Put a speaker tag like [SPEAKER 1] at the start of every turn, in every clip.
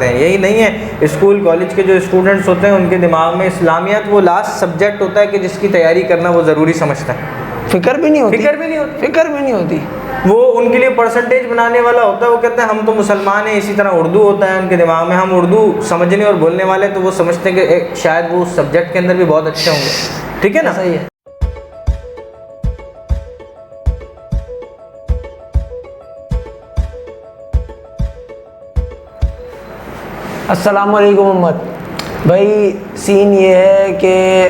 [SPEAKER 1] یہی نہیں ہے اسکول کالج کے جو اسٹوڈنٹس ہوتے ہیں ان کے دماغ میں اسلامیات وہ لاسٹ سبجیکٹ ہوتا ہے کہ جس کی تیاری کرنا وہ ضروری سمجھتا ہے.
[SPEAKER 2] فکر بھی نہیں ہوتی.
[SPEAKER 1] وہ ان کے لیے پرسنٹیج بنانے والا ہوتا ہے. وہ کہتے ہیں ہم تو مسلمان ہیں. اسی طرح اردو ہوتا ہے ان کے دماغ میں, ہم اردو سمجھنے اور بولنے والے, تو وہ سمجھتے ہیں کہ شاید وہ اس سبجیکٹ کے اندر بھی بہت اچھے ہوں گے. ٹھیک ہے نا,
[SPEAKER 2] صحیح ہے. السلام علیکم محمد بھائی. سین یہ ہے کہ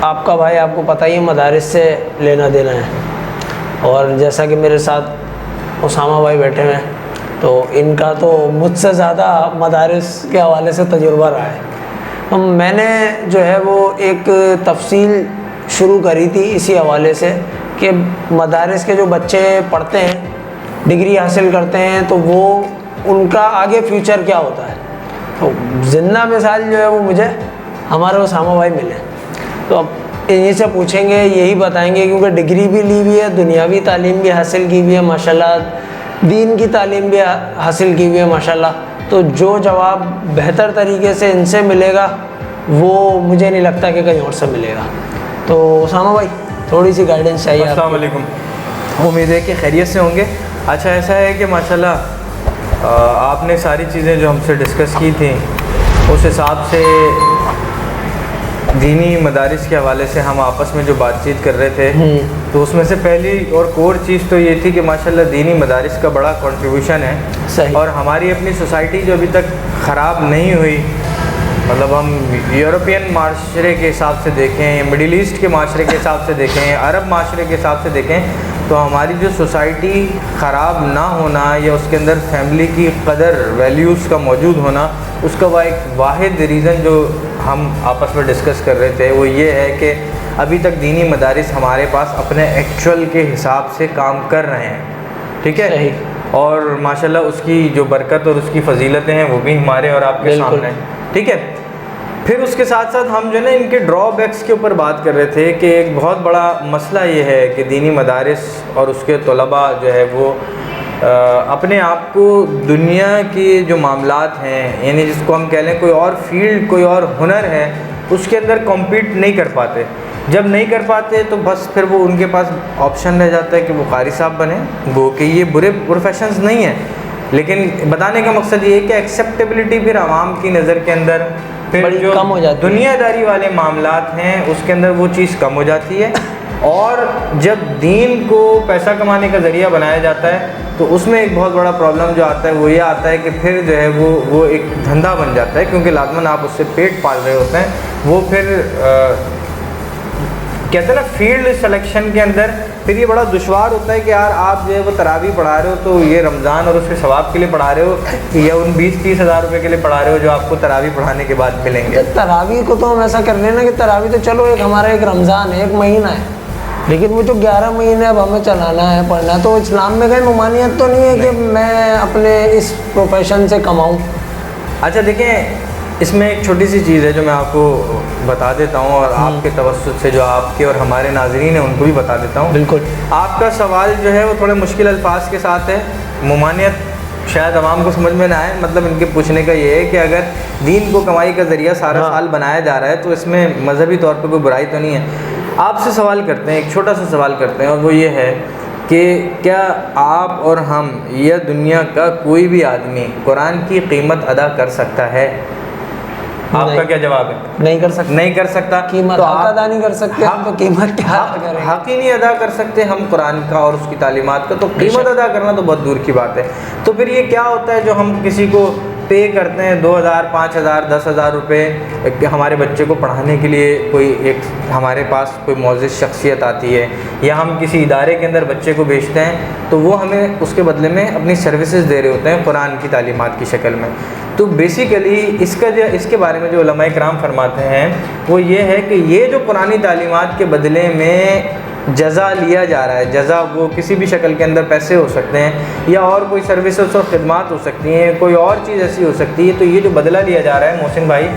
[SPEAKER 2] آپ کا بھائی, آپ کو پتہ ہی ہے, مدارس سے لینا دینا ہے, اور جیسا کہ میرے ساتھ اسامہ بھائی بیٹھے ہوئے ہیں تو ان کا تو مجھ سے زیادہ مدارس کے حوالے سے تجربہ رہا ہے. میں نے جو ہے وہ ایک تفصیل شروع کری تھی اسی حوالے سے کہ مدارس کے جو بچے پڑھتے ہیں, ڈگری حاصل کرتے ہیں, تو وہ ان کا آگے فیوچر کیا ہوتا ہے. تو زندہ مثال جو ہے وہ مجھے ہمارے اسامہ بھائی ملے. تو اب انہیں سے پوچھیں گے, یہی بتائیں گے, کیونکہ ڈگری بھی لی ہوئی ہے, دنیاوی تعلیم بھی حاصل کی ہوئی ہے ماشاءاللہ, دین کی تعلیم بھی حاصل کی ہوئی ہے ماشاءاللہ. تو جو جواب بہتر طریقے سے ان سے ملے گا وہ مجھے نہیں لگتا کہ کہیں اور سے ملے گا. تو اسامہ بھائی تھوڑی سی گائیڈنس چاہیے.
[SPEAKER 1] السلام علیکم, امید ہے کہ خیریت سے ہوں گے. اچھا, ایسا ہے کہ ماشاءاللہ آپ نے ساری چیزیں جو ہم سے ڈسکس کی تھیں اس حساب سے دینی مدارس کے حوالے سے ہم آپس میں جو بات چیت کر رہے تھے, تو اس میں سے پہلی اور کور چیز تو یہ تھی کہ ماشاءاللہ دینی مدارس کا بڑا کنٹریبیوشن ہے.
[SPEAKER 2] صحیح.
[SPEAKER 1] اور ہماری اپنی سوسائٹی جو ابھی تک خراب نہیں ہوئی, مطلب ہم یورپین معاشرے کے حساب سے دیکھیں, مڈل ایسٹ کے معاشرے کے حساب سے دیکھیں, عرب معاشرے کے حساب سے دیکھیں, تو ہماری جو سوسائٹی خراب نہ ہونا یا اس کے اندر فیملی کی قدر ویلیوز کا موجود ہونا, اس کا وہ ایک واحد ریزن جو ہم آپس میں ڈسکس کر رہے تھے وہ یہ ہے کہ ابھی تک دینی مدارس ہمارے پاس اپنے ایکچول کے حساب سے کام کر رہے ہیں. ٹھیک ہے.
[SPEAKER 2] صحیح.
[SPEAKER 1] اور ماشاءاللہ اس کی جو برکت اور اس کی فضیلتیں ہیں وہ بھی ہمارے اور آپ کے سامنے ہیں. ٹھیک ہے. پھر اس کے ساتھ ساتھ ہم جو ہے نا ان کے ڈرا بیکس کے اوپر بات کر رہے تھے کہ ایک بہت بڑا مسئلہ یہ ہے کہ دینی مدارس اور اس کے طلباء جو ہے وہ اپنے آپ کو دنیا کے جو معاملات ہیں, یعنی جس کو ہم کہہ لیں کوئی اور فیلڈ, کوئی اور ہنر ہے, اس کے اندر کمپیٹ نہیں کر پاتے. جب نہیں کر پاتے تو بس پھر وہ ان کے پاس آپشن رہ جاتا ہے کہ وہ قاری صاحب بنیں. وہ کہ یہ برے پروفیشنز نہیں ہیں, لیکن بتانے کا مقصد یہ ہے کہ ایکسیپٹیبلٹی پھر عوام کی نظر کے اندر پھر جو
[SPEAKER 2] کم ہو جاتی ہے.
[SPEAKER 1] دنیا داری والے معاملات ہیں اس کے اندر وہ چیز کم ہو جاتی ہے. اور جب دین کو پیسہ کمانے کا ذریعہ بنایا جاتا ہے تو اس میں ایک بہت بڑا پرابلم جو آتا ہے وہ یہ آتا ہے کہ پھر جو ہے وہ ایک دھندا بن جاتا ہے, کیونکہ لازماً آپ اس سے پیٹ پال رہے ہوتے ہیں. وہ پھر کہتے ہیں نا فیلڈ سلیکشن کے اندر پھر یہ بڑا دشوار ہوتا ہے کہ یار آپ جو ہے وہ تراویح پڑھا رہے ہو تو یہ رمضان اور اس کے ثواب کے لیے پڑھا رہے ہو یا ان 20-30 ہزار روپے کے لیے پڑھا رہے ہو جو آپ کو تراویح پڑھانے کے بعد ملیں گے.
[SPEAKER 2] تراویح کو تو ہم ایسا کر رہے ہیں نا کہ تراویح تو چلو ایک ہمارا ایک رمضان ہے, ایک مہینہ ہے, لیکن وہ جو 11 مہینے اب ہمیں چلانا ہے, پڑھنا ہے, تو اسلام میں کہیں ممانعت تو نہیں ہے کہ میں اپنے اس پروفیشن سے کماؤں.
[SPEAKER 1] اچھا دیکھیں, اس میں ایک چھوٹی سی چیز ہے جو میں آپ کو بتا دیتا ہوں اور آپ کے توسط سے جو آپ کے اور ہمارے ناظرین ہیں ان کو بھی بتا دیتا ہوں.
[SPEAKER 2] بالکل.
[SPEAKER 1] آپ کا سوال جو ہے وہ تھوڑے مشکل الفاظ کے ساتھ ہے. ممانعت شاید عوام کو سمجھ میں نہ آئے, مطلب ان کے پوچھنے کا یہ ہے کہ اگر دین کو کمائی کا ذریعہ سارا سال بنایا جا رہا ہے تو اس میں مذہبی طور پہ کوئی برائی تو نہیں ہے. آپ سے سوال کرتے ہیں, ایک چھوٹا سا سوال کرتے ہیں, اور وہ یہ ہے کہ کیا آپ اور ہم یا دنیا کا کوئی بھی آدمی قرآن کی قیمت ادا کر سکتا ہے؟ آپ کا کیا جواب ہے؟
[SPEAKER 2] نہیں کر سکتا.
[SPEAKER 1] نہیں کر سکتا.
[SPEAKER 2] قیمت ادا نہیں کر سکتے ہم, تو قیمت کیا ادا کریں؟
[SPEAKER 1] حق ہی نہیں ادا کر سکتے ہم قرآن کا اور اس کی تعلیمات کا, تو قیمت ادا کرنا تو بہت دور کی بات ہے. تو پھر یہ کیا ہوتا ہے جو ہم کسی کو پے کرتے ہیں 2,000 5,000 10,000 روپے ہمارے بچے کو پڑھانے کے لیے, کوئی ایک ہمارے پاس کوئی معزز شخصیت آتی ہے یا ہم کسی ادارے کے اندر بچے کو بھیجتے ہیں تو وہ ہمیں اس کے بدلے میں اپنی سروسز دے رہے ہوتے ہیں قرآن کی تعلیمات کی شکل میں. تو بیسیکلی اس کے بارے میں جو علماء کرام فرماتے ہیں وہ یہ ہے کہ یہ جو قرآنی تعلیمات کے بدلے میں جزا لیا جا رہا ہے, جزا وہ کسی بھی شکل کے اندر پیسے ہو سکتے ہیں یا اور کوئی سروسز اور خدمات ہو سکتی ہیں, کوئی اور چیز ایسی ہو سکتی ہے, تو یہ جو بدلہ لیا جا رہا ہے محسن بھائی,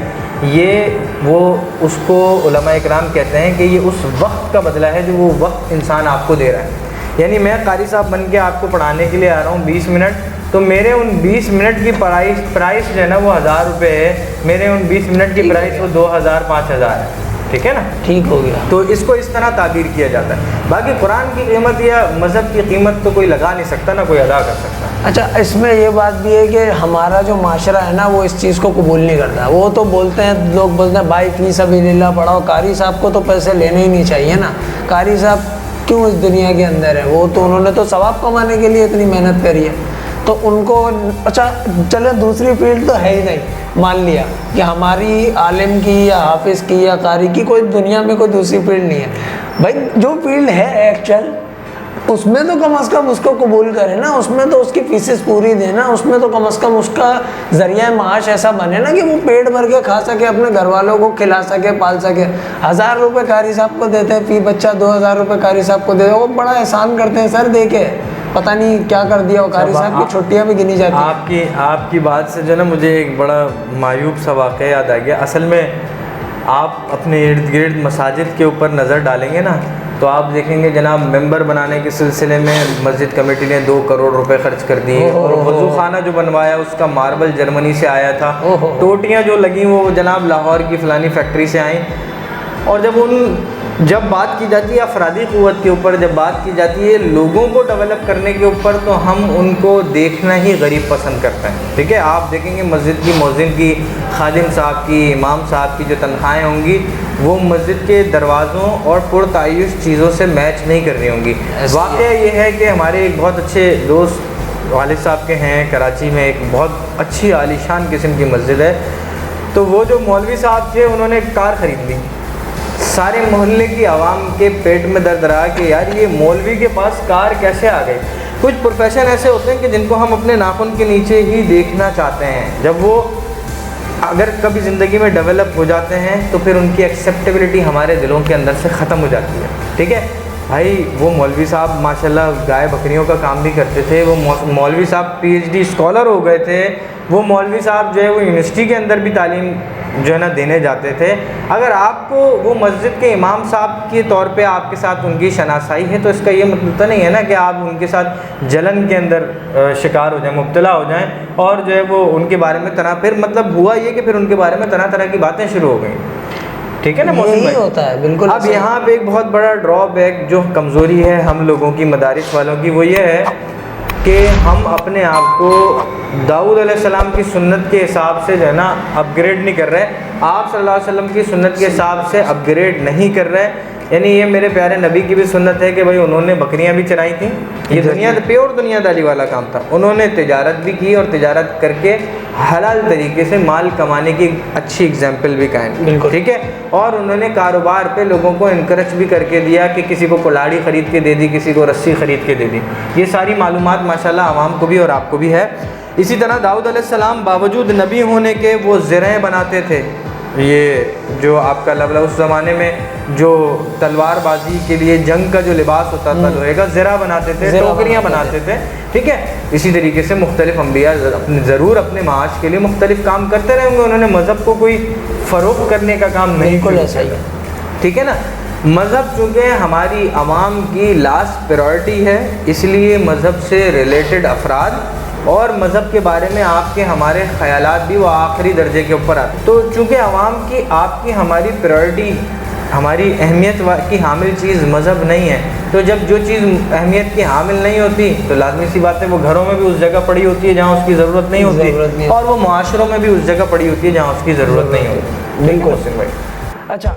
[SPEAKER 1] یہ وہ اس کو علماء اکرام کہتے ہیں کہ یہ اس وقت کا بدلہ ہے جو وہ وقت انسان آپ کو دے رہا ہے. یعنی میں قاری صاحب بن کے آپ کو پڑھانے کے لیے آ رہا ہوں 20 منٹ, تو میرے ان 20 منٹ کی پرائس جو ہے نا وہ 1000 روپے ہے، میرے ان 20 منٹ کی پرائس وہ 2000 5000 ہے، ٹھیک ہے نا؟
[SPEAKER 2] ٹھیک ہو گیا.
[SPEAKER 1] تو اس کو اس طرح تعبیر کیا جاتا ہے. باقی قرآن کی قیمت یا مذہب کی قیمت تو کوئی لگا نہیں سکتا، نہ کوئی ادا کر سکتا.
[SPEAKER 2] اچھا، اس میں یہ بات بھی ہے کہ ہمارا جو معاشرہ ہے نا وہ اس چیز کو قبول نہیں کرتا. وہ تو بولتے ہیں، لوگ بولتے ہیں بھائی فی سبیل اللہ پڑھاؤ. قاری صاحب کو تو پیسے لینے ہی نہیں چاہیے نا. قاری صاحب کیوں اس دنیا کے اندر ہے؟ وہ تو انہوں نے تو ثواب کمانے کے لیے اتنی محنت کری ہے. تو ان کو اچھا چلے دوسری فیلڈ تو ہے ہی نہیں، مان لیا کہ ہماری عالم کی یا حافظ کی یا قاری کی کوئی دنیا میں کوئی دوسری فیلڈ نہیں ہے. بھائی جو فیلڈ ہے ایکچوئل اس میں تو کم از کم اس کو قبول کرے نا، اس میں تو اس کی فیسز پوری دے نا، اس میں تو کم از کم اس کا ذریعہ معاش ایسا بنے نا کہ وہ پیٹ بھر کے کھا سکے، اپنے گھر والوں کو کھلا سکے، پال سکے. 1000 روپے قاری صاحب کو دیتے ہیں فی بچہ، 2000 روپے قاری صاحب کو دیتے ہیں. وہ بڑا احسان کرتے ہیں سر دے کے، پتہ نہیں کیا کر دیا وہ قاری صاحب کی چھٹیاں بھی گنی جاتی ہیں.
[SPEAKER 1] آپ کی بات سے جو ہے نا مجھے ایک بڑا معیوب سا واقعہ یاد آ گیا. اصل میں آپ اپنے ارد گرد مساجد کے اوپر نظر ڈالیں گے نا تو آپ دیکھیں گے جناب ممبر بنانے کے سلسلے میں مسجد کمیٹی نے 2 کروڑ روپے خرچ کر دیے، اور وضو خانہ جو بنوایا اس کا ماربل جرمنی سے آیا تھا، ٹوٹیاں جو لگیں وہ جناب لاہور کی فلانی فیکٹری سے آئیں. اور جب بات کی جاتی ہے افرادی قوت کے اوپر، جب بات کی جاتی ہے لوگوں کو ڈیولپ کرنے کے اوپر، تو ہم ان کو دیکھنا ہی غریب پسند کرتے ہیں. ٹھیک ہے، آپ دیکھیں گے مسجد کی مؤذن کی، خادم صاحب کی، امام صاحب کی جو تنخواہیں ہوں گی وہ مسجد کے دروازوں اور پرتعیش چیزوں سے میچ نہیں کر رہی ہوں گی. واقعہ یہ ہے کہ ہمارے ایک بہت اچھے دوست والد صاحب کے ہیں کراچی میں، ایک بہت اچھی عالیشان قسم کی مسجد ہے. تو وہ جو مولوی صاحب تھے انہوں نے ایک کار خرید لی. سارے محلے کی عوام کے پیٹ میں درد رہا کہ یار یہ مولوی کے پاس کار کیسے آ گئی. کچھ پروفیشن ایسے ہوتے ہیں کہ جن کو ہم اپنے ناخن کے نیچے ہی دیکھنا چاہتے ہیں. جب وہ اگر کبھی زندگی میں ڈیولپ ہو جاتے ہیں تو پھر ان کی ایکسیپٹیبلٹی ہمارے دلوں کے اندر سے ختم ہو جاتی ہے. ٹھیک ہے بھائی، وہ مولوی صاحب ماشاءاللہ گائے بکریوں کا کام بھی کرتے تھے. وہ مولوی صاحب PhD اسکالر ہو گئے تھے. وہ مولوی صاحب جو ہے وہ یونیورسٹی کے اندر بھی تعلیم جو ہے نا دینے جاتے تھے. اگر آپ کو وہ مسجد کے امام صاحب کے طور پہ آپ کے ساتھ ان کی شناسائی ہے تو اس کا یہ مطلب تو نہیں ہے نا کہ آپ ان کے ساتھ جلن کے اندر شکار ہو جائیں، مبتلا ہو جائیں، اور جو ہے وہ ان کے بارے میں پھر مطلب ہوا یہ کہ پھر ان کے بارے میں طرح کی باتیں شروع ہو گئیں. ٹھیک ہے نا محسن بھائی؟
[SPEAKER 2] ہوتا ہے بالکل.
[SPEAKER 1] اب یہاں پہ ایک بہت بڑا ڈرا بیک جو کمزوری ہے ہم لوگوں کی، مدارس والوں کی، وہ یہ ہے کہ ہم اپنے آپ کو داؤد علیہ السلام کی سنت کے حساب سے جو ہے نا اپ گریڈ نہیں کر رہے، آپ صلی اللہ علیہ وسلم کی سنت کے حساب سے اپ گریڈ نہیں کر رہے. یعنی یہ میرے پیارے نبی کی بھی سنت ہے کہ بھائی انہوں نے بکریاں بھی چرائی تھیں. یہ پیور دنیا داری والا کام تھا. انہوں نے تجارت بھی کی اور تجارت کر کے حلال طریقے سے مال کمانے کی اچھی اگزامپل بھی قائم کی. ٹھیک ہے، اور انہوں نے کاروبار پہ لوگوں کو انکریج بھی کر کے دیا کہ کسی کو کلاڑی خرید کے دے دی، کسی کو رسی خرید کے دے دی. یہ ساری معلومات ماشاءاللہ عوام کو بھی اور آپ کو بھی ہے. اسی طرح داؤد علیہ السلام باوجود نبی ہونے کے وہ زرہیں بناتے تھے. یہ جو آپ کا اس زمانے میں جو تلوار بازی کے لیے جنگ کا جو لباس ہوتا تھا لوہے کا، زرہ بناتے تھے، ٹوکریاں بناتے تھے. ٹھیک ہے، اسی طریقے سے مختلف انبیاء ضرور اپنے معاش کے لیے مختلف کام کرتے رہے ہوں گے. انہوں نے مذہب کو کوئی فروغ کرنے کا کام نہیں کیا. ٹھیک ہے نا، مذہب چونکہ ہماری عوام کی لاسٹ پرائرٹی ہے، اس لیے مذہب سے ریلیٹڈ افراد اور مذہب کے بارے میں آپ کے ہمارے خیالات بھی وہ آخری درجے کے اوپر آتے. تو چونکہ عوام کی آپ کی ہماری پرائرٹی، ہماری اہمیت کی حامل چیز مذہب نہیں ہے، تو جب جو چیز اہمیت کی حامل نہیں ہوتی تو لازمی سی بات ہے وہ گھروں میں بھی اس جگہ پڑی ہوتی ہے جہاں اس کی ضرورت نہیں ہوتی، اور وہ معاشروں میں بھی اس جگہ پڑی ہوتی ہے جہاں اس کی ضرورت نہیں ہوتی.
[SPEAKER 2] بالکل. اچھا